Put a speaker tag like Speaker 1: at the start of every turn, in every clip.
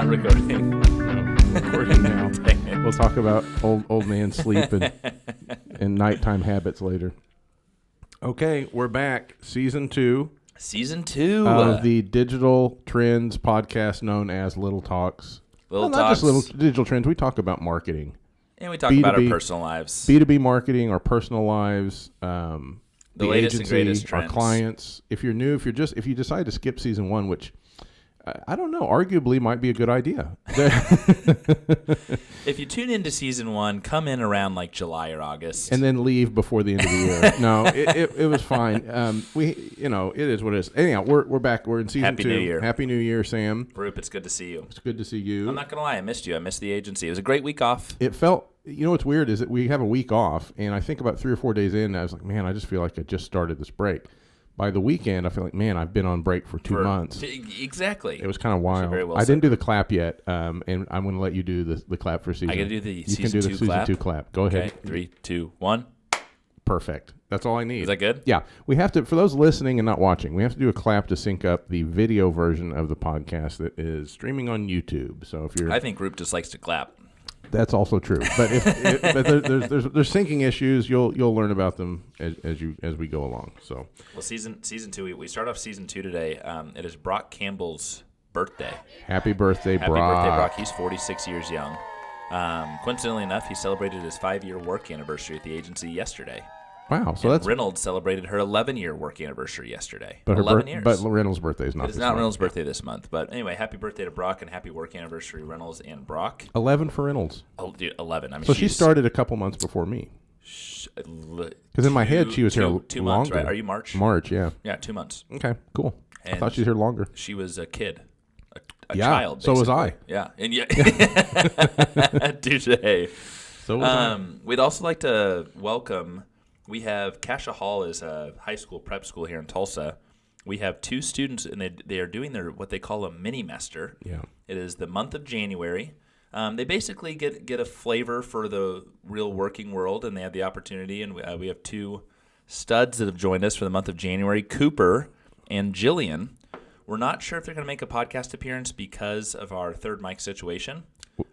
Speaker 1: not recording.
Speaker 2: No, recording now. We'll talk about old man sleep and nighttime habits later. Okay, we're back. Season 2.
Speaker 1: Season 2
Speaker 2: of the digital trends podcast known as Little Talks. Not just little digital trends. We talk about marketing.
Speaker 1: And we talk about our personal lives.
Speaker 2: B2B marketing, our personal lives,
Speaker 1: the latest
Speaker 2: agency,
Speaker 1: and greatest trends.
Speaker 2: our clients. If you're new, if you decide to skip season 1, which I don't know, arguably might be a good idea.
Speaker 1: If you tune into season 1, come in around like July or August,
Speaker 2: and then leave before the end of the year. No, it was fine. It is what it is. Anyhow, we're back. We're in season 2.
Speaker 1: Happy New Year.
Speaker 2: Happy New Year, Sam.
Speaker 1: Roop, it's good to see you.
Speaker 2: It's good to see you.
Speaker 1: I'm not gonna lie, I missed you. I missed the agency. It was a great week off.
Speaker 2: It felt. You know what's weird is that we have a week off, and I think about 3 or 4 days in, I was like, man, I just feel like I just started this break. By the weekend, I feel like, man, I've been on break for 2 months.
Speaker 1: Exactly.
Speaker 2: It was kind of wild.
Speaker 1: Well
Speaker 2: I didn't do the clap yet, and I'm going to let you do the clap for season.
Speaker 1: I got to do the
Speaker 2: you
Speaker 1: season 2 clap.
Speaker 2: You can do the season 2 clap. Go ahead.
Speaker 1: 3, 2, 1.
Speaker 2: Perfect. That's all I need.
Speaker 1: Is that good?
Speaker 2: Yeah. We have to, for those listening and not watching, we have to do a clap to sync up the video version of the podcast that is streaming on YouTube. So if you're,
Speaker 1: I think Roop just likes to clap.
Speaker 2: That's also true. But there's syncing issues. You'll learn about them as we go along. So
Speaker 1: well, season 2. We start off season 2 today. It is Brock Campbell's birthday.
Speaker 2: Happy birthday, Brock!
Speaker 1: Happy birthday, Brock! He's 46 years young. Coincidentally enough, he celebrated his 5-year work anniversary at the agency yesterday.
Speaker 2: Wow! So
Speaker 1: and
Speaker 2: that's
Speaker 1: Reynolds celebrated her 11-year work anniversary yesterday.
Speaker 2: But
Speaker 1: 11 years.
Speaker 2: But Reynolds' birthday is not.
Speaker 1: It's not Reynolds' birthday this month. But anyway, happy birthday to Brock and happy work anniversary, Reynolds and Brock.
Speaker 2: 11 for Reynolds.
Speaker 1: Oh, dude, 11. I mean,
Speaker 2: so she started a couple months before me. Because in my head she was here
Speaker 1: 2
Speaker 2: longer.
Speaker 1: months, right? Are you March?
Speaker 2: March, yeah.
Speaker 1: Yeah, 2 months.
Speaker 2: Okay, cool.
Speaker 1: And
Speaker 2: I thought she was here longer.
Speaker 1: She was a kid. A
Speaker 2: yeah,
Speaker 1: child,
Speaker 2: basically. So was I.
Speaker 1: Yeah. And yeah. Touché.
Speaker 2: So was I.
Speaker 1: We'd also like to welcome, we have Cascia Hall is a high school prep school here in Tulsa. We have 2 students, and they are doing their what they call a mini-mester.
Speaker 2: Yeah.
Speaker 1: It is the month of January. They basically get a flavor for the real working world, and they have the opportunity. And we have 2 studs that have joined us for the month of January, Cooper and Jillian. We're not sure if they're going to make a podcast appearance because of our third mic situation.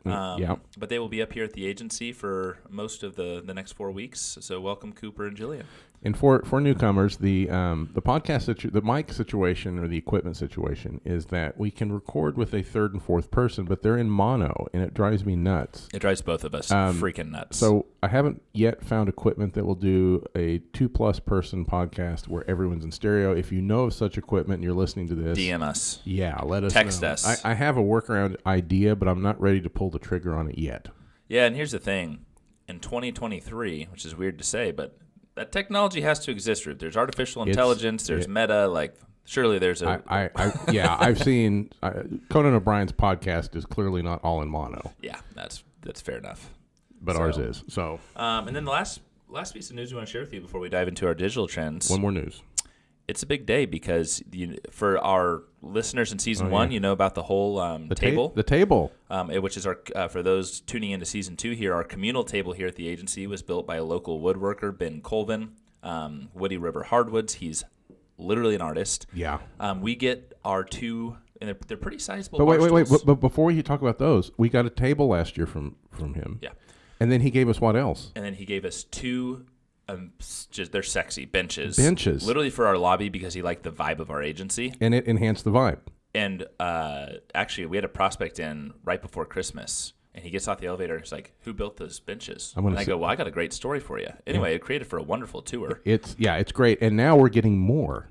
Speaker 2: Yeah. But
Speaker 1: they will be up here at the agency for most of the next 4 weeks. So welcome, Cooper and Jillian.
Speaker 2: And for newcomers, the podcast the mic situation or the equipment situation is that we can record with a third and fourth person, but they're in mono, and it drives me nuts.
Speaker 1: It drives both of us freaking nuts.
Speaker 2: So I haven't yet found equipment that will do a 2+ person podcast where everyone's in stereo. If you know of such equipment and you're listening to this,
Speaker 1: DM us.
Speaker 2: Yeah, let us
Speaker 1: Text
Speaker 2: know.
Speaker 1: us.
Speaker 2: I have a workaround idea, but I'm not ready to pull the trigger on it yet.
Speaker 1: Yeah, and here's the thing. In 2023, which is weird to say, but that technology has to exist, Ruth. There's artificial intelligence. There's meta. Like, surely there's a...
Speaker 2: I've seen... Conan O'Brien's podcast is clearly not all in mono.
Speaker 1: Yeah, that's fair enough.
Speaker 2: But ours is. So.
Speaker 1: And then the last piece of news we want to share with you before we dive into our digital trends.
Speaker 2: One more news.
Speaker 1: It's a big day because for our listeners in season 1, you know about the whole table.
Speaker 2: The table.
Speaker 1: Which is our for those tuning into season 2 here, our communal table here at the agency was built by a local woodworker, Ben Colvin, Woody River Hardwoods. He's literally an artist.
Speaker 2: Yeah.
Speaker 1: We get our 2, and they're pretty sizable.
Speaker 2: But wait. But before you talk about those, we got a table last year from him.
Speaker 1: Yeah.
Speaker 2: And then he gave us what else?
Speaker 1: And then he gave us 2. They're sexy benches, literally for our lobby because he liked the vibe of our agency,
Speaker 2: and it enhanced the vibe.
Speaker 1: And actually, we had a prospect in right before Christmas, and he gets off the elevator and he's like, "Who built those benches?" And I go, "Well, I got a great story for you." Anyway, It created for a wonderful tour.
Speaker 2: It's great, and now we're getting more.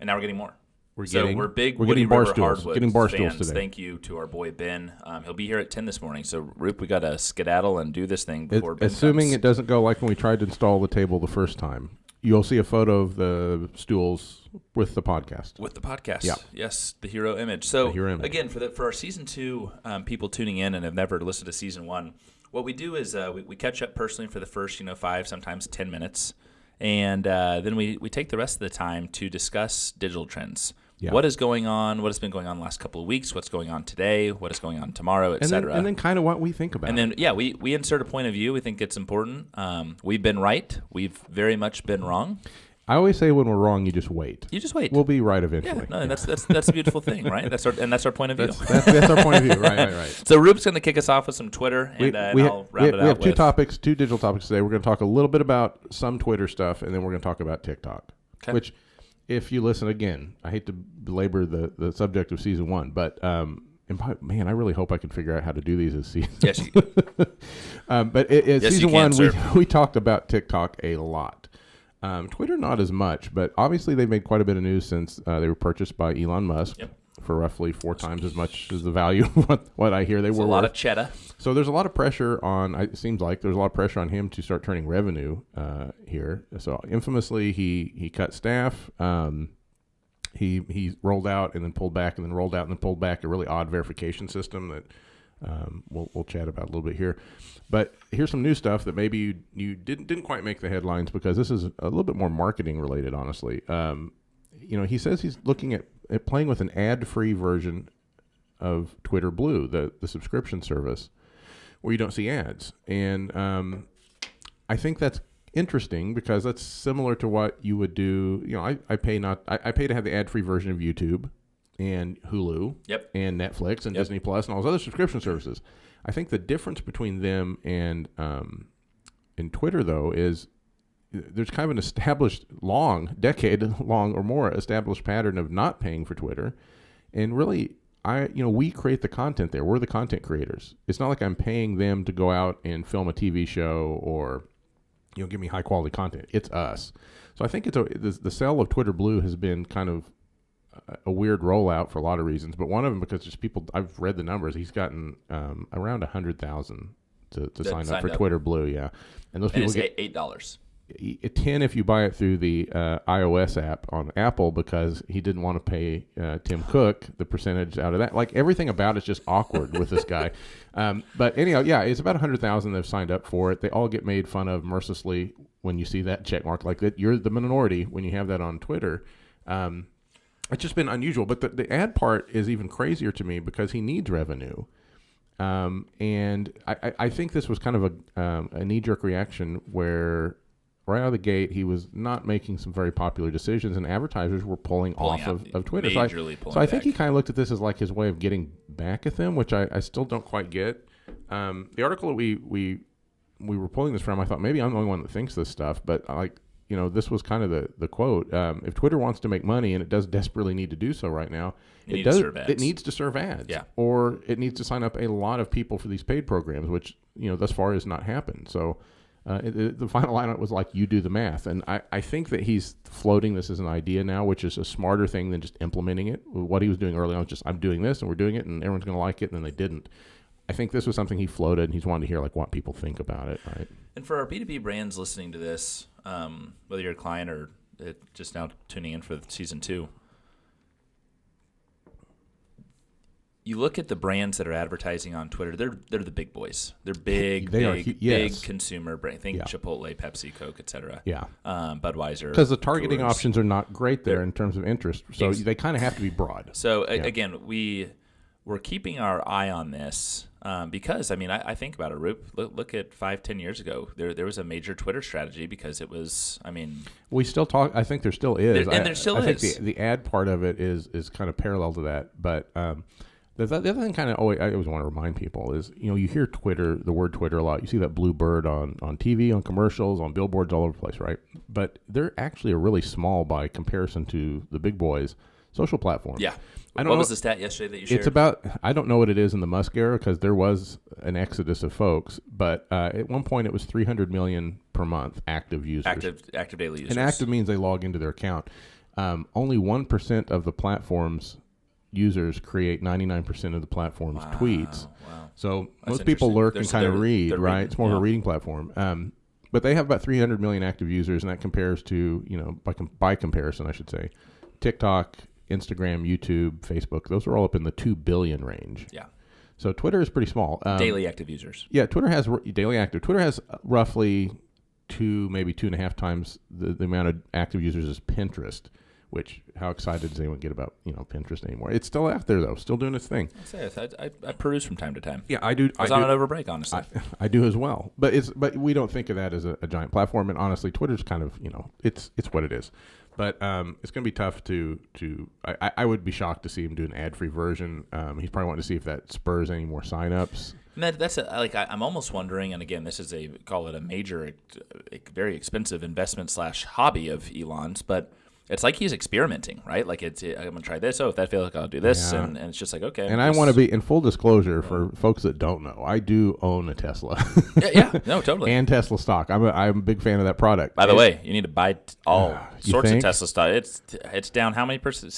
Speaker 1: We're big Woody
Speaker 2: getting bar
Speaker 1: River
Speaker 2: stools.
Speaker 1: Hardwoods
Speaker 2: Getting bar
Speaker 1: fans.
Speaker 2: stools today.
Speaker 1: Thank you to our boy Ben. He'll be here at 10 this morning. So, Roop, we got to skedaddle and do this thing before Ben
Speaker 2: assuming
Speaker 1: comes.
Speaker 2: It doesn't go like when we tried to install the table the first time. You'll see a photo of the stools with the podcast.
Speaker 1: Yeah. Yes, the hero image. So,
Speaker 2: again,
Speaker 1: for our season 2 people tuning in and have never listened to season 1, what we do is we catch up personally for the first 5, sometimes 10 minutes. And then we take the rest of the time to discuss digital trends. Yeah. What is going on? What has been going on the last couple of weeks? What's going on today? What is going on tomorrow, et cetera.
Speaker 2: And then kind of what we think about.
Speaker 1: And then, we insert a point of view. We think it's important. We've been right. We've very much been wrong.
Speaker 2: I always say when we're wrong, you just wait.
Speaker 1: You just wait.
Speaker 2: We'll be right eventually.
Speaker 1: Yeah, no, that's a beautiful thing, right? That's our point of view.
Speaker 2: That's our point of view. Right.
Speaker 1: So Rupe's going to kick us off with some Twitter, and I'll round it out.
Speaker 2: We have two digital topics today. We're going to talk a little bit about some Twitter stuff, and then we're going to talk about TikTok.
Speaker 1: Okay.
Speaker 2: Which, if you listen again, I hate to belabor the subject of season 1, but man, I really hope I can figure out how to do these as season.
Speaker 1: Yes, you can.
Speaker 2: But season 1, we talked about TikTok a lot. Twitter, not as much, but obviously they've made quite a bit of news since they were purchased by Elon Musk for roughly 4 times as much as the value of what I hear they were worth. A lot
Speaker 1: of cheddar.
Speaker 2: So there's a lot of pressure on, it seems like there's a lot of pressure on him to start turning revenue here. So infamously, he cut staff. He rolled out and then pulled back and then rolled out and then pulled back, a really odd verification system that we'll chat about a little bit here. But here's some new stuff that maybe you didn't quite make the headlines because this is a little bit more marketing related, honestly. He says he's looking at playing with an ad-free version of Twitter Blue, the subscription service, where you don't see ads. And I think that's interesting because that's similar to what you would do. I pay to have the ad-free version of YouTube and Hulu and Netflix and Disney Plus and all those other subscription services. I think the difference between them and Twitter, though, is there's kind of an established decade-long or more established pattern of not paying for Twitter. And really, we create the content there. We're the content creators. It's not like I'm paying them to go out and film a TV show or give me high-quality content. It's us. So I think the sale of Twitter Blue has been kind of a weird rollout for a lot of reasons, but one of them because just people, I've read the numbers, he's gotten around 100,000 to sign up for Twitter Blue, and those people get
Speaker 1: $8.
Speaker 2: 10 if you buy it through the iOS app on Apple because he didn't want to pay Tim Cook the percentage out of that. Like everything about it's just awkward with this guy. But anyhow, it's about 100,000 that have signed up for it. They all get made fun of mercilessly when you see that check mark like that. You're the minority when you have that on Twitter. It's just been unusual. But the ad part is even crazier to me because he needs revenue. And I think this was kind of a knee-jerk reaction where right out of the gate, he was not making some very popular decisions, and advertisers were pulling off of Twitter. So I think he kind of looked at this as like his way of getting back at them, which I still don't quite get. The article that we were pulling this from, I thought maybe I'm the only one that thinks this stuff, but this was kind of the quote. If Twitter wants to make money, and it does desperately need to do so right now, it needs to serve ads.
Speaker 1: Yeah.
Speaker 2: Or it needs to sign up a lot of people for these paid programs, which thus far has not happened. So the final line was like, you do the math. And I think that he's floating this as an idea now, which is a smarter thing than just implementing it. What he was doing early on was just, I'm doing this and we're doing it and everyone's going to like it. And then they didn't. I think this was something he floated and he's wanted to hear like what people think about it. Right.
Speaker 1: And for our B2B brands listening to this, whether you're a client or just now tuning in for season 2, you look at the brands that are advertising on Twitter, they're the big boys. They're big consumer brand. Think Chipotle, Pepsi, Coke, etc.
Speaker 2: Yeah.
Speaker 1: Budweiser.
Speaker 2: Because the targeting options are not great there in terms of interest. So they kind of have to be broad.
Speaker 1: So again, we're keeping our eye on this because, I think about it, Roop. Look at 5-10 years ago. There was a major Twitter strategy because it was,
Speaker 2: we still talk. I think there still is.
Speaker 1: There still is.
Speaker 2: I think the ad part of it is kind of parallel to that. But the other thing I always want to remind people is, you hear the word Twitter a lot. You see that blue bird on TV, on commercials, on billboards all over the place, right? But they're actually a really small by comparison to the big boys social platform.
Speaker 1: Yeah. What was the stat yesterday that you shared?
Speaker 2: It's about, I don't know what it is in the Musk era because there was an exodus of folks, but at one point it was 300 million per month active users.
Speaker 1: Active daily users.
Speaker 2: And active means they log into their account. Only 1% of the platform's users create 99% of the platform's tweets.
Speaker 1: Wow.
Speaker 2: So most people lurk and kind of read, right? It's more of a reading platform. But they have about 300 million active users, and that compares to, by comparison, I should say, TikTok, Instagram, YouTube, Facebook. Those are all up in the 2 billion range.
Speaker 1: Yeah.
Speaker 2: So Twitter is pretty small.
Speaker 1: Daily active users.
Speaker 2: Yeah, Twitter has daily active. Twitter has roughly maybe 2.5 times the amount of active users as Pinterest, which how excited does anyone get about, Pinterest anymore? It's still out there, though, still doing its thing.
Speaker 1: I peruse from time to time.
Speaker 2: Yeah, I do.
Speaker 1: I was on it over break, honestly.
Speaker 2: I do as well. But we don't think of that as a giant platform. And honestly, Twitter's kind of, it's what it is. But it's going to be tough to I would be shocked to see him do an ad-free version. He's probably wanting to see if that spurs any more signups.
Speaker 1: And that's I'm almost wondering, and again, this is call it a major, very expensive investment / hobby of Elon's, but it's like he's experimenting, right? Like I'm going to try this. Oh, if that fails, I'll do this. Yeah. And it's just like, okay.
Speaker 2: And I want to be, in full disclosure for folks that don't know, I do own a Tesla.
Speaker 1: Yeah, no, totally.
Speaker 2: And Tesla stock. I'm a big fan of that product.
Speaker 1: By the way, you need to buy all sorts of Tesla stock. It's down how many percent?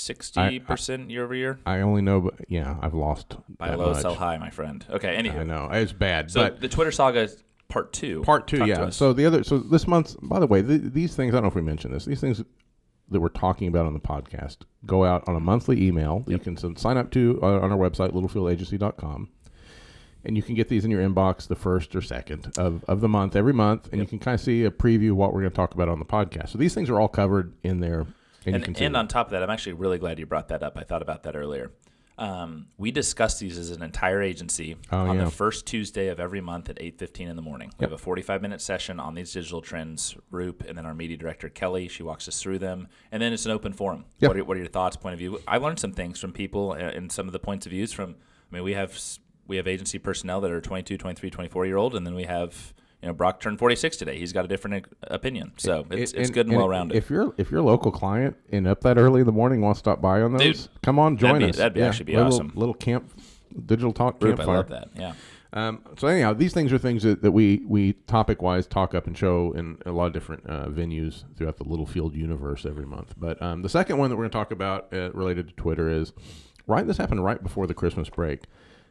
Speaker 1: 60% year over year?
Speaker 2: I only know, but I've lost
Speaker 1: buy low, sell high, my friend. Okay, anywho.
Speaker 2: I know. It's bad.
Speaker 1: So
Speaker 2: but
Speaker 1: the Twitter saga part two,
Speaker 2: yeah. So this month, by the way, these things, I don't know if we mentioned this, these things that we're talking about on the podcast go out on a monthly email that you can sign up to on our website, littlefieldagency.com. And you can get these in your inbox the first or second of the month, every month. And you can kind of see a preview of what we're going to talk about on the podcast. So these things are all covered in there. And
Speaker 1: on top of that, I'm actually really glad you brought that up. I thought about that earlier. We discuss these as an entire agency on the first Tuesday of every month at 8:15 in the morning. We have a 45-minute session on these digital trends, Roop, and then our media director, Kelly. She walks us through them. And then it's an open forum. Yep. What are your thoughts, point of view? I learned some things from people and some of the points of views from, we have agency personnel that are 22, 23, 24-year-old, and then we have... Brock turned 46 today. He's got a different opinion, so it's good and well-rounded.
Speaker 2: If you're a local client and up that early in the morning want to stop by on those, come on, join us.
Speaker 1: That'd actually be awesome.
Speaker 2: Little digital talk campfire.
Speaker 1: I love that. Yeah.
Speaker 2: So anyhow, these things are things that we topic-wise talk up and show in a lot of different venues throughout the Littlefield universe every month. But the second one that we're going to talk about related to Twitter is this happened right before the Christmas break.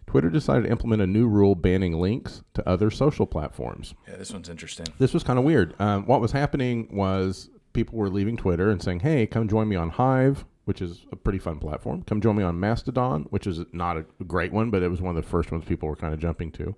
Speaker 2: Twitter decided to implement a new rule banning links to other social platforms.
Speaker 1: Yeah, this one's interesting.
Speaker 2: This was kind of weird. What was happening was people were leaving Twitter and saying, hey, come join me on Hive, which is a pretty fun platform. Come join me on Mastodon, which is not a great one, but it was one of the first ones people were kind of jumping to.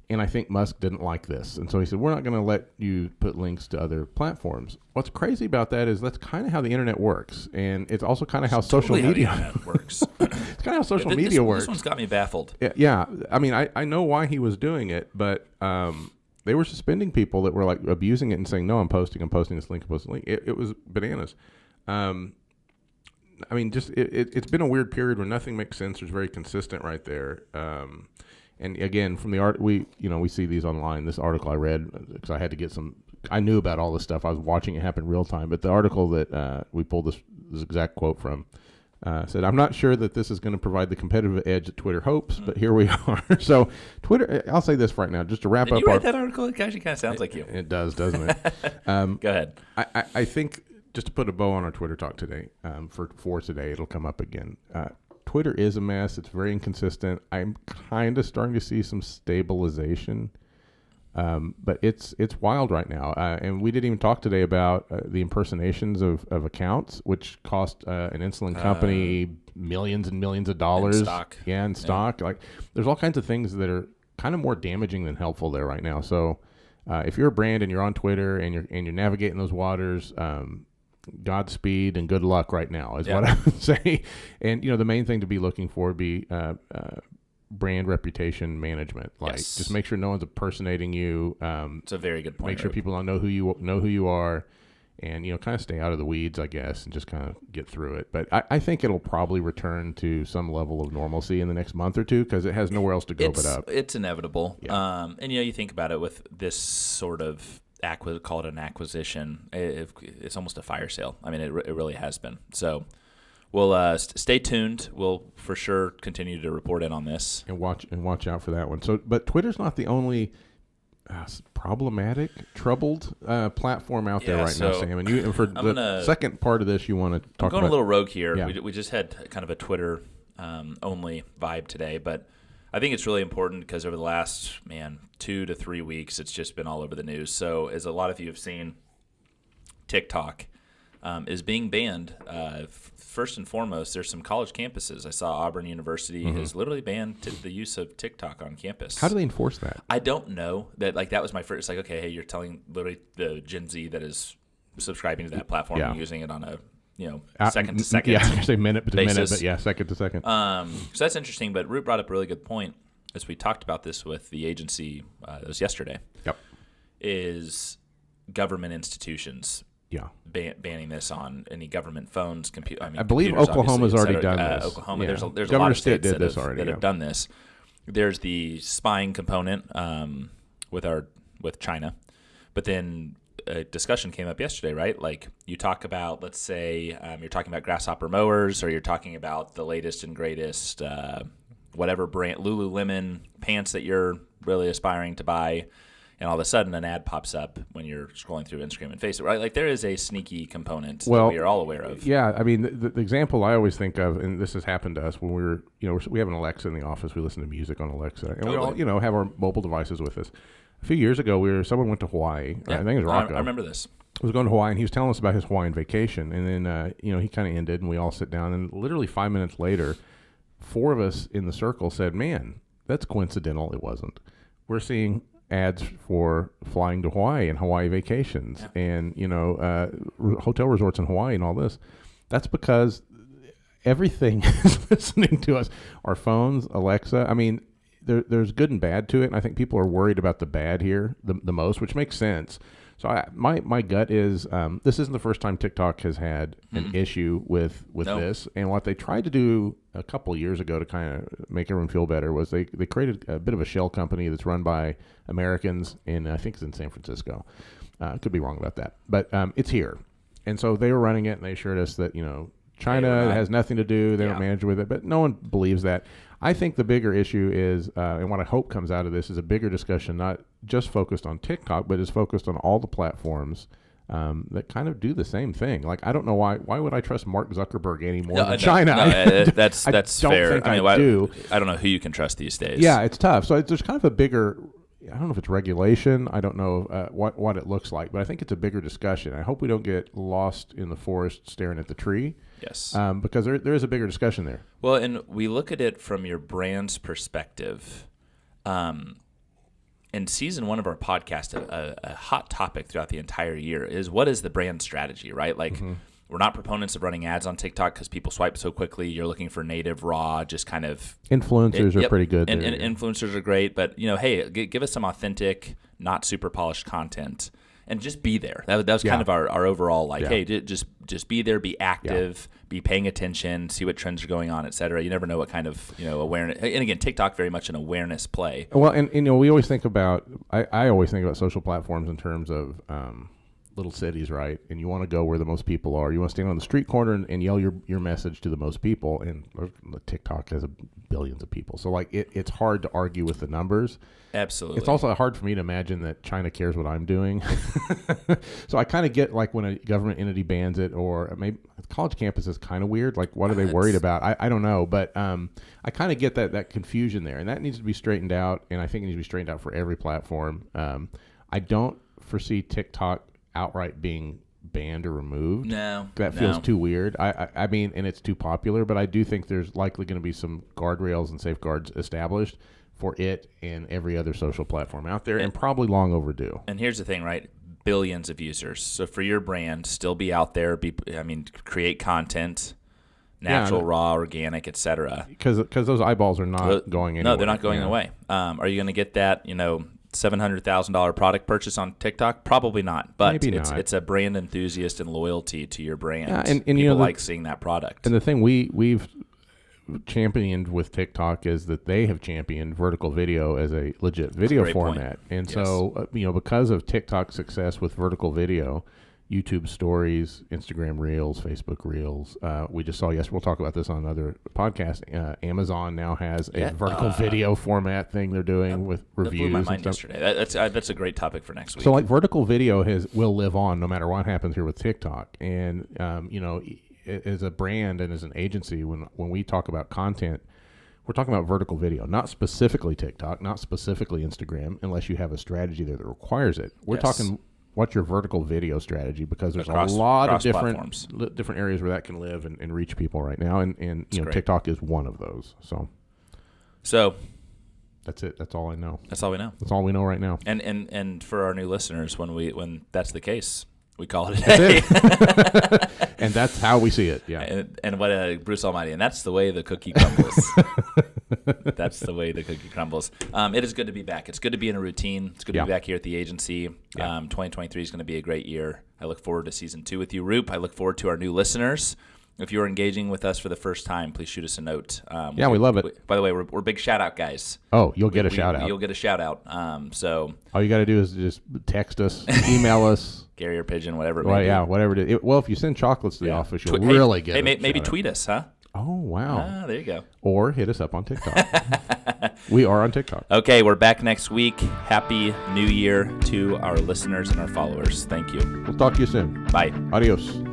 Speaker 2: And I think Musk didn't like this. And so he said, we're not going to let you put links to other platforms. What's crazy about that is that's kind of how the internet works. And it's also kind of how social media
Speaker 1: works.
Speaker 2: It's kind of how social media works.
Speaker 1: This one's got me baffled.
Speaker 2: Yeah. I know why he was doing it, but they were suspending people that were like abusing it and saying, no, I'm posting this link, It was bananas. It's been a weird period where nothing makes sense. It's very consistent right there. And again, from the art, we see these online. This article I read, because I had to get some, I knew about all this stuff. I was watching it happen real time. But the article that we pulled this exact quote from said, I'm not sure that this is going to provide the competitive edge that Twitter hopes, but here we are. So Twitter, I'll say this right now, just to wrap up.
Speaker 1: Did you read that article? It actually kind of sounds like you.
Speaker 2: It does, doesn't it?
Speaker 1: Go ahead.
Speaker 2: I think, just to put a bow on our Twitter talk today, for today, it'll come up again. Twitter is a mess. It's very inconsistent. I'm kind of starting to see some stabilization, but it's wild right now. And we didn't even talk today about the impersonations of accounts, which cost an insulin company millions and millions of dollars.
Speaker 1: In stock.
Speaker 2: Yeah, in stock. Like, there's all kinds of things that are kind of more damaging than helpful there right now. So if you're a brand and you're on Twitter and you're navigating those waters, Godspeed and good luck right now is what I would say. And the main thing to be looking for would be brand reputation management. Like, just make sure no one's impersonating you.
Speaker 1: It's a very good point.
Speaker 2: Make sure people don't know who you are, and kind of stay out of the weeds, I guess, and just kind of get through it. But I think it'll probably return to some level of normalcy in the next month or two, because it has nowhere else to go but up.
Speaker 1: It's inevitable.
Speaker 2: Yeah.
Speaker 1: And you think about it with this sort of call it an acquisition. It's almost a fire sale. I mean, it really has been. So we'll stay tuned. We'll for sure continue to report in on this
Speaker 2: and watch out for that one. So, but Twitter's not the only problematic, troubled platform out there right now, Sam. And for the second part of this, you want to talk about.
Speaker 1: I'm going a little rogue here. Yeah. We just had kind of a Twitter only vibe today, but I think it's really important because over the last 2 to 3 weeks, it's just been all over the news. So as a lot of you have seen, TikTok is being banned. First and foremost, there's some college campuses. I saw Auburn University has literally banned the use of TikTok on campus.
Speaker 2: How do they enforce that?
Speaker 1: I don't know. That was my first. It's like, okay, hey, you're telling literally the Gen Z that is subscribing to that platform and using it on a second to second.
Speaker 2: Yeah, I say minute to minute,
Speaker 1: basis.
Speaker 2: but yeah, second to second.
Speaker 1: So that's interesting. But Root brought up a really good point as we talked about this with the agency. It was yesterday.
Speaker 2: Yep.
Speaker 1: Is government institutions banning this on any government phones,
Speaker 2: I believe Oklahoma's already done this.
Speaker 1: Oklahoma,
Speaker 2: Yeah.
Speaker 1: there's a lot of states
Speaker 2: did this already,
Speaker 1: that have done this. There's the spying component with China, but then a discussion came up yesterday, right? Like you talk about, let's say you're talking about Grasshopper mowers, or you're talking about the latest and greatest whatever brand Lululemon pants that you're really aspiring to buy. And all of a sudden, an ad pops up when you're scrolling through Instagram and Facebook, right? Like there is a sneaky component that we are all aware of.
Speaker 2: Yeah, I mean, the example I always think of, and this has happened to us when we have an Alexa in the office. We listen to music on Alexa, and we all, have our mobile devices with us. A few years ago, someone went to Hawaii.
Speaker 1: Yeah,
Speaker 2: I think it was Rocco.
Speaker 1: I remember this.
Speaker 2: Was going to Hawaii, and he was telling us about his Hawaiian vacation, and then he kind of ended, and we all sit down, and literally 5 minutes later, 4 of us in the circle said, "Man, that's coincidental." It wasn't. We're seeing ads for flying to Hawaii and Hawaii vacations and, hotel resorts in Hawaii and all this. That's because everything is listening to us. Our phones, Alexa. I mean, there's good and bad to it. And I think people are worried about the bad here the most, which makes sense. So my gut is this isn't the first time TikTok has had an issue with this. And what they tried to do a couple of years ago to kind of make everyone feel better was they created a bit of a shell company that's run by Americans, and I think it's in San Francisco. Could be wrong about that, but it's here. And so they were running it, and they assured us that China has nothing to do. They don't manage with it, but no one believes that. I think the bigger issue is, and what I hope comes out of this is a bigger discussion, not just focused on TikTok, but is focused on all the platforms that kind of do the same thing. Like, I don't know why would I trust Mark Zuckerberg any more than China?
Speaker 1: No, that's fair.
Speaker 2: Think I do.
Speaker 1: I don't know who you can trust these days.
Speaker 2: Yeah, it's tough. So there's kind of a bigger, I don't know if it's regulation. I don't know what it looks like, but I think it's a bigger discussion. I hope we don't get lost in the forest staring at the tree.
Speaker 1: Yes.
Speaker 2: Because there is a bigger discussion there.
Speaker 1: Well, and we look at it from your brand's perspective. In season 1 of our podcast, a hot topic throughout the entire year is what is the brand strategy, right? Like, we're not proponents of running ads on TikTok because people swipe so quickly. You're looking for native, raw, just kind of...
Speaker 2: Influencers are pretty good.
Speaker 1: And influencers are great, but, hey, give us some authentic, not super polished content. And just be there. That was kind of our overall, hey, just be there, be active, be paying attention, see what trends are going on, et cetera. You never know what kind of awareness. And again, TikTok very much an awareness play.
Speaker 2: Well, and we always think about. I always think about social platforms in terms of little cities, right? And you want to go where the most people are. You want to stand on the street corner and yell your message to the most people. And TikTok has billions of people, so it's hard to argue with the numbers.
Speaker 1: Absolutely.
Speaker 2: It's also hard for me to imagine that China cares what I'm doing. So I kind of get when a government entity bans it, or maybe college campus is kind of weird. Like, what are they worried about? I don't know, but I kind of get that confusion there, and that needs to be straightened out. And I think it needs to be straightened out for every platform. I don't foresee TikTok outright being banned or removed.
Speaker 1: No,
Speaker 2: that feels too weird. I mean, and it's too popular. But I do think there's likely going to be some guardrails and safeguards established for it and every other social platform out there, and probably long overdue.
Speaker 1: And here's the thing, right? Billions of users. So for your brand, still be out there. Create content, natural, raw, organic, etc.
Speaker 2: Because those eyeballs are not going anywhere.
Speaker 1: No, they're not going away. Are you going to get that $700,000 product purchase on TikTok? Probably not. But
Speaker 2: Maybe not.
Speaker 1: It's a brand enthusiast and loyalty to your brand.
Speaker 2: Yeah, and
Speaker 1: people like seeing that product.
Speaker 2: And the thing we've championed with TikTok is that they have championed vertical video as a legit video format. Point. And so, because of TikTok's success with vertical video, YouTube stories, Instagram Reels, Facebook Reels, we just saw yesterday, we'll talk about this on another podcast, Amazon now has a vertical video format thing they're doing with reviews.
Speaker 1: That blew my mind yesterday. That's a great topic for next week.
Speaker 2: So vertical video will live on no matter what happens here with TikTok. And, as a brand and as an agency, when we talk about content, we're talking about vertical video, not specifically TikTok, not specifically Instagram, unless you have a strategy there that requires it. We're talking, what's your vertical video strategy? Because there's a lot of different areas where that can live and reach people right now, and TikTok is one of those. So that's it. That's all I know.
Speaker 1: That's all we know.
Speaker 2: That's all we know right now.
Speaker 1: And for our new listeners, when that's the case, We call it a day.
Speaker 2: That's it. And that's how we see it. Yeah.
Speaker 1: And what a Bruce Almighty. And that's the way the cookie crumbles. That's the way the cookie crumbles. It is good to be back. It's good to be in a routine. It's good to be back here at the agency. 2023 is going to be a great year. I look forward to season 2 with you, Roop. I look forward to our new listeners. If you're engaging with us for the first time, please shoot us a note.
Speaker 2: We love it.
Speaker 1: By the way, we're big shout-out guys.
Speaker 2: Oh, you'll get a shout-out.
Speaker 1: You'll get a shout-out. So
Speaker 2: all you got to do is just text us, email us.
Speaker 1: Gary or Pigeon, whatever it
Speaker 2: may
Speaker 1: be.
Speaker 2: Yeah, whatever it is. Well, if you send chocolates to the office, you'll really get it.
Speaker 1: Maybe tweet us, huh?
Speaker 2: Oh, wow.
Speaker 1: There you go.
Speaker 2: Or hit us up on TikTok. We are on TikTok.
Speaker 1: Okay, we're back next week. Happy New Year to our listeners and our followers. Thank you.
Speaker 2: We'll talk to you soon.
Speaker 1: Bye.
Speaker 2: Adios.